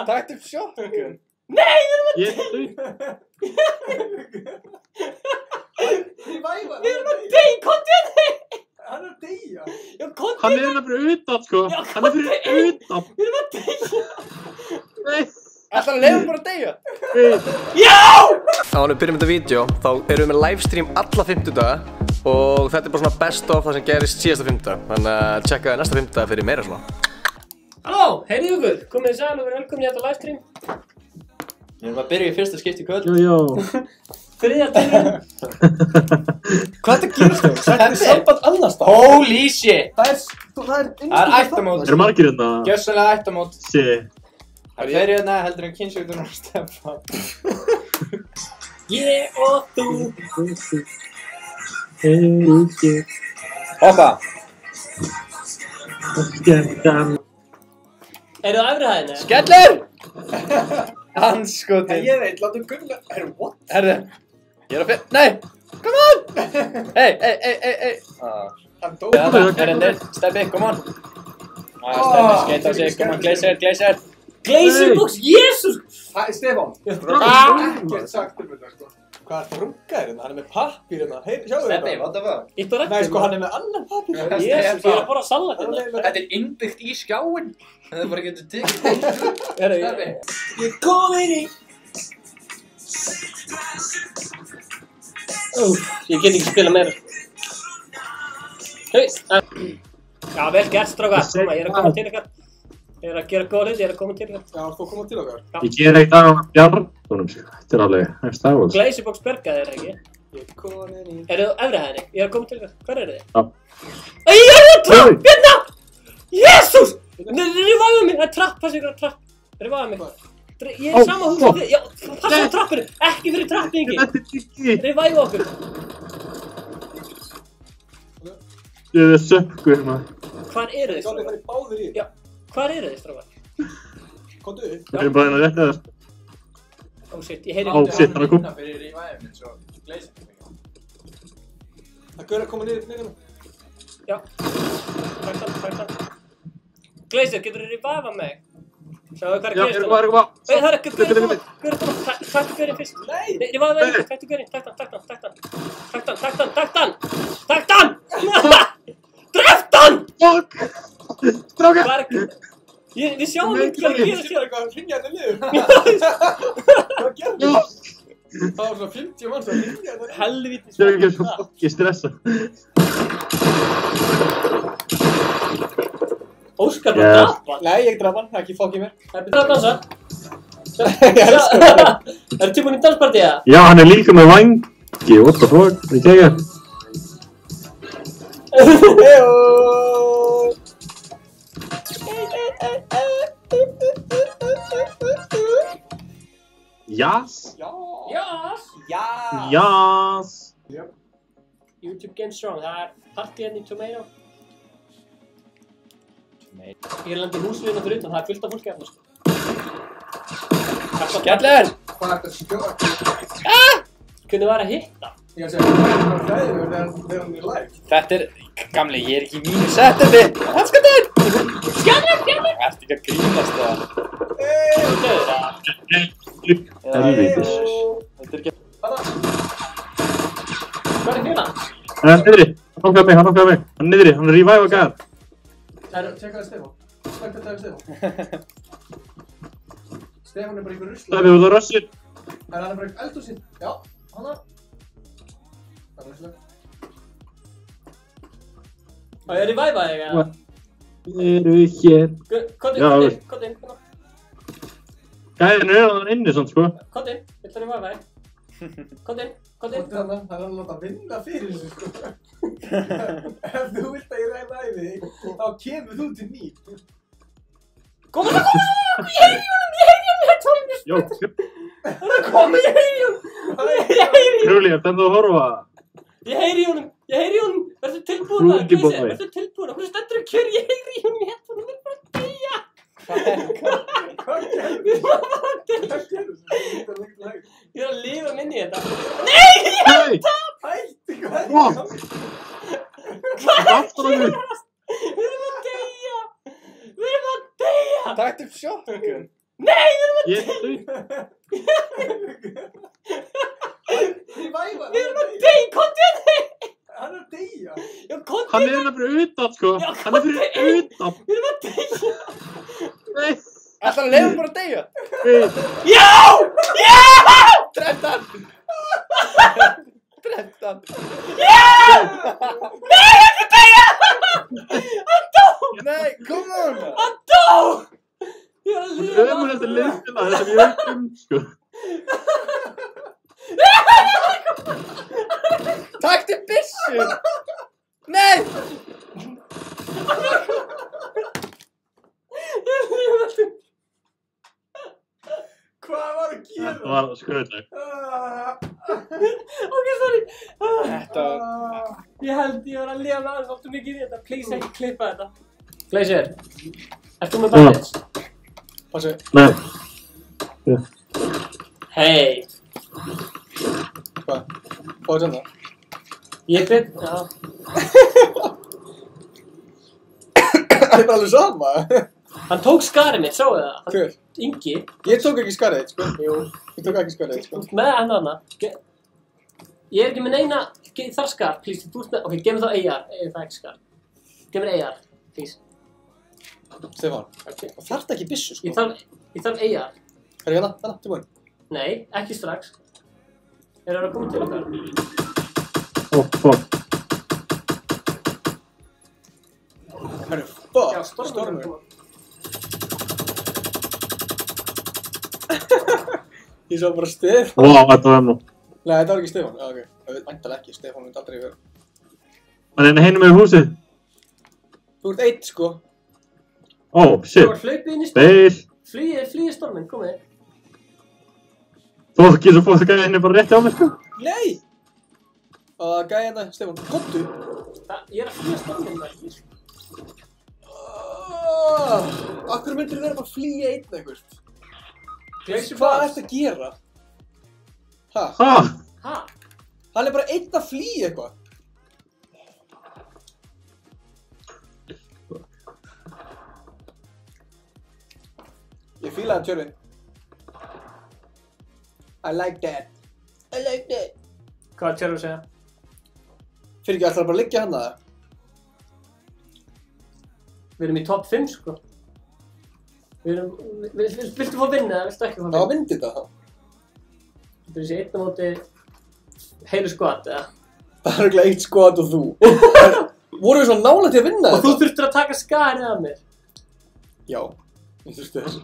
Takk upp shotgun. Nei, við erum að Ég Við erum að deyja, komdu hérna! Hann er að deyja. Já, komdu Hann er fyrir utan, sko. Hann er fyrir utan. Við erum að deyja! Nei. Ætlar að leiða bara að deyja. Já! Áður við byrjum þetta vídeo, þá erum við með livestream alla 50 daga og þetta er bara svona best of það sem gerist síðasta 50 daga. Þannig að tjekka næsta 50 daga fyrir meira svona. Halló, heyrðu ykkur, komið þið sæl og verið velkomin í þetta livestream. Við erum að byrja í fyrsta skipti í kvöld. Jó. Þriðja daginn. Hvað er það gerast þau? Þetta er samband annars það. Holy shit! Það er ættamót. Eru margir hérna? Gjössalega ættamót. Shit. Það er fyrir hérna heldur en kynnsjúkdómar og Stefán. Ég og þú. Hoppa! Eru það efri hæðinni? Skellur! Hanskotin. Ég veit, látum Gunnar. What? Herðu, ég er að fyrir. Nei! Come on! Hey! Hann dó. Steppi, come on! Steppi skeita á sig, come on, Glazer! Glazerbox, jésús! Stefán. Ekkert sagt þetta, sko. Hvað er það rungaðir hérna? Hann er með pappír hérna. Sjáðu þetta. what the fuck? Ítt og Nei, rættum. sko, hann er með annan pappír. Jésús, ég er að borða salat hérna. Þetta er innbyggt í skjáin. Það er bara getur tekið. Steppi. Ég er komin í. Ég get ekki spila meira. Hei. Já, vel gert, strákar. Koma, ég er að koma til ykkar. Ég er að gera góð hlut, ég er að koma til ykkar. Já, þú koma til okkar. Ég ger eitt af bjarnunum sig. Þetta er alveg eftir áhuga. Glazerbox bergaði þeir ekki. Ég er komin í. Eru þú efri hæðinni? Ég er að koma til ykkar. Hvar eru þið? Já. Æ, ég er að trapp! Hérna! Jésús! Revive mig! Það er trapp, passa ykkur að trapp. Revive mig. Ég er í sama hús og þið. Já, passa á trappinu. Ekki fyrir trappingi. Þetta er ekki. Revive okkur. Ég er sökku hérna. Hvar eru þið, Sjáðu það strákar? er báðir í. Já, hvar eru þið, strákar? Komdu upp. Við erum bara hérna rétt eða. Oh shit, ég heyri Ó, shit, hann er kom. Það görur að koma niður hérna. Já. Takk. Glazer, getur þið revive mig? Sjáðu hvað er að Já, gerast erum þarna? bara eitthvað. Nei, það er ekki Görinn koma. Takk Görinn fyrst. Nei! Revive mig, takk Görinn, takk hann. Dreft hann! Fuck! Stráka! Hvað er ekki? Við sjáum ekki hvað er að Ég gerast sé hér. eitthvað að hringja þetta niður. Hvað gerði Já! það? Það var svona 50 manns að hringja þetta niður. Helvítis. Ég er ekki svo fokki stressa. Óskar var Yes. drapa. Nei, ég draf hann, ekki fokkið mér. Það er betra að dansa. Ég elskar það. Er tilbúin í danspartíða? Já, hann er líka með vangi. What the fuck? Við kegja. Heyo! Jás? Já! Jás. Já! Jás! YouTube Game Strong, það er partí hérna í Tomato. Ég er landið húsviðina fyrir utan, það er fullt af fólki hérna, sko. Skellur! Hvað er þetta skjóða? Hvernig var að hitta? Ég að segja, það er fræðilegur þegar hann er live. Þetta er, gamli, ég er ekki í mínu setupi. Hanskotin! Skjálfur! Ertu ekki að grínast það? Þú döður það? Helvítis. Þetta er ekki... Hvað er hérna? Hann er niðri. Hann okkaði mig. Hann er niðri. Hann er revive gæðar. Tjekka það Stefán. Spækta það Stefán. Stefán er bara einhver rusla. Það er við út á rössir. Hann er bara einhver eldhúsinn. Já, hann það. Það er rusla. Og ég er í væfa þig, eða? Eru hér. Kottin, Já, kottin. Gæðin er hann inni svona, sko. Kottin, ég ætla að væfa þig. Kottin. Það er hann að láta vinna fyrir þessu, sko. Ef þú vilt að ég ræða æfi þig, þá kemur þú til mín. Koma það! Ég heyri honum, ég heyri honum. Jó, Það er komið, ég heyri honum. Krúli, er þetta að horfa? Ég heyri honum. Verður tilbúin Þú að ekki Glazer, bóði. verður tilbúin að. Hversu stendur að kjöra, ég heyri honum í headphone, við erum bara að deyja. Hvað gerðu? Við erum bara að deyja. Hvað gerðu? Þetta er lengt læg. Ég er að lifa minni í þetta. Nei! Nei! Hætti, hvað er What? það? Hvað Aftur á mig. Við erum að deyja. Við erum að deyja. Takk upp shotgun. Nei, við erum að Ég er dauð. Revive hann. Við erum að deyja, komdu hérna. Hann er að deyja. Já, komdu Hann er hérna. hérna fyrir utan, sko. Já, Hann er fyrir utan. Við erum að deyja. Nei. Ætlar að leiða bara að deyja? Nei. Já! Já! Dreft hann! Dreft hann! Nei, ekki deyja! Hann dó! Nei, come on! Hann dó! Ég er að lifa. Ömurlegt að liðspila það sem ég veit sko. Taktu byssu! Nei! Ég er að lifa. Hvað var að gera? Þetta var skröðleg. Ok, sorry. Þetta... Ég held ég var að lifa aðeins áttu mikið í þetta. Please ekki klippa þetta. Glacier, ert þú með bandage? Passu. Nei. Hei. Hvað? Hvað er þetta? Ég veit, já. Það er bara alveg sama. Hann tók skarið mitt, sáu það? Hver? Ingi. Ég tók ekki skarið þitt, sko. Jú. Ég tók ekki skarið þitt, sko. Þú ert með hann hana. Ég er ekki með neina, þar skar, please. Þú ert með, ok, gef mér þá AR, það er ekki skar. Gef mér AR, please. Stefán, Okay. það þarf ekki byssu, sko. Ég þarf AR. Er ég hana, tilbúin? Nei, ekki strax. Er það að koma til okkar? Ó, fuck. Herru, fuck, Já, stormur. Ég sá bara Stefán. Vá, þetta var nú. Nei, þetta var ekki Stefán. Já, ok. Það veit væntanlega ekki, Stefán myndi aldrei vera. Hann er hinum með húsið. Þú ert eitt, sko. Ó, shit. Þú var hlaupið inn í stormin. Beil. Flýið stormin, komið. Þú varst ekki svo fótt að gæða henni bara rétti á mig, sko. Nei! Gæja hérna, Stefán, komdu. Ég er að flýja stormin, það ekki. Akkur myndir vera bara að flýja einn eitthvað? Glacier Hvað Falls. ertu að gera? Ha? Ha? Ha? Hann er bara einn að flýja eitthvað. Ég fílaði tjörfin. I like that. I like that. Hvað er tjörður að segja? Fyrir ekki alltaf bara að liggja hann að það? Við erum í top 5, sko. Viltu fá vinna eða viltu ekki fá Það vinna? var myndið það þá. Þetta er þessi einn á móti heilu skvat, eða? Það er ekki eitt skot og þú. Vorum við svona nálægt til að vinna Og þú þetta? þurftur að taka skarið af mér. Já, ég þurfti þessu.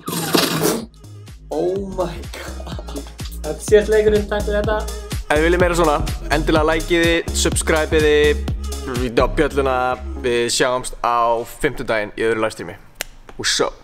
Oh my god. Þetta er síðast leikurinn, takk fyrir þetta. Ef þið viljið meira svona, endilega likeið, subscribeið, bjölluna. Við sjáumst á 5. daginn í öðru livestreami. What's up?